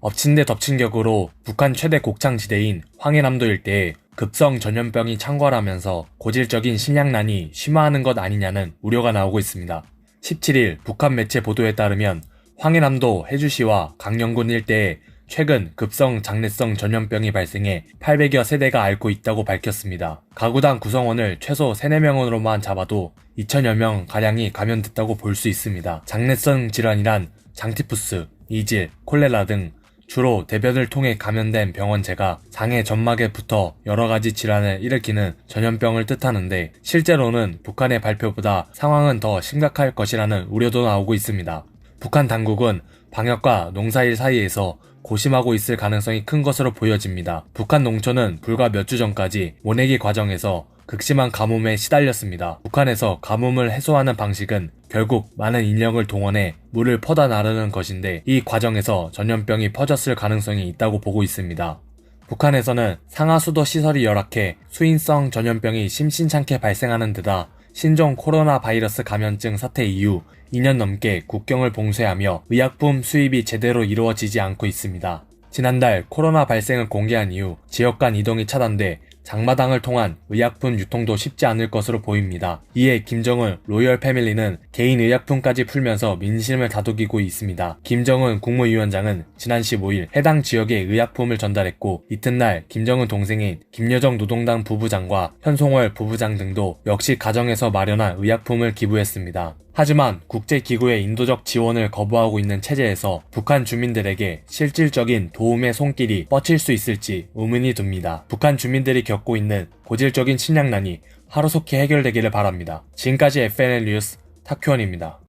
엎친 데 덮친 격으로 북한 최대 곡창지대인 황해남도 일대에 급성 전염병이 창궐하면서 고질적인 식량난이 심화하는 것 아니냐는 우려가 나오고 있습니다. 17일 북한 매체 보도에 따르면 황해남도 해주시와 강령군 일대에 최근 급성 장내성 전염병이 발생해 800여 세대가 앓고 있다고 밝혔습니다. 가구당 구성원을 최소 3, 4명으로만 잡아도 2천여 명 가량이 감염됐다고 볼 수 있습니다. 장내성 질환이란 장티푸스, 이질, 콜레라 등 주로 대변을 통해 감염된 병원체가 장의 점막에 붙어 여러가지 질환을 일으키는 전염병을 뜻하는데, 실제로는 북한의 발표보다 상황은 더 심각할 것이라는 우려도 나오고 있습니다. 북한 당국은 방역과 농사일 사이에서 고심하고 있을 가능성이 큰 것으로 보여집니다. 북한 농촌은 불과 몇 주 전까지 모내기 과정에서 극심한 가뭄에 시달렸습니다. 북한에서 가뭄을 해소하는 방식은 결국 많은 인력을 동원해 물을 퍼다 나르는 것인데, 이 과정에서 전염병이 퍼졌을 가능성이 있다고 보고 있습니다. 북한에서는 상하수도 시설이 열악해 수인성 전염병이 심심찮게 발생하는 데다 신종 코로나 바이러스 감염증 사태 이후 2년 넘게 국경을 봉쇄하며 의약품 수입이 제대로 이루어지지 않고 있습니다. 지난달 코로나 발생을 공개한 이후 지역 간 이동이 차단돼 장마당을 통한 의약품 유통도 쉽지 않을 것으로 보입니다. 이에 김정은 로열 패밀리는 개인 의약품까지 풀면서 민심을 다독이고 있습니다. 김정은 국무위원장은 지난 15일 해당 지역에 의약품을 전달했고, 이튿날 김정은 동생인 김여정 노동당 부부장과 현송월 부부장 등도 역시 가정에서 마련한 의약품을 기부했습니다. 하지만 국제기구의 인도적 지원을 거부하고 있는 체제에서 북한 주민들에게 실질적인 도움의 손길이 뻗칠 수 있을지 의문이 듭니다. 북한 주민들이 겪고 있는 고질적인 식량난이 하루속히 해결되기를 바랍니다. 지금까지 FNN 뉴스 타큐원입니다.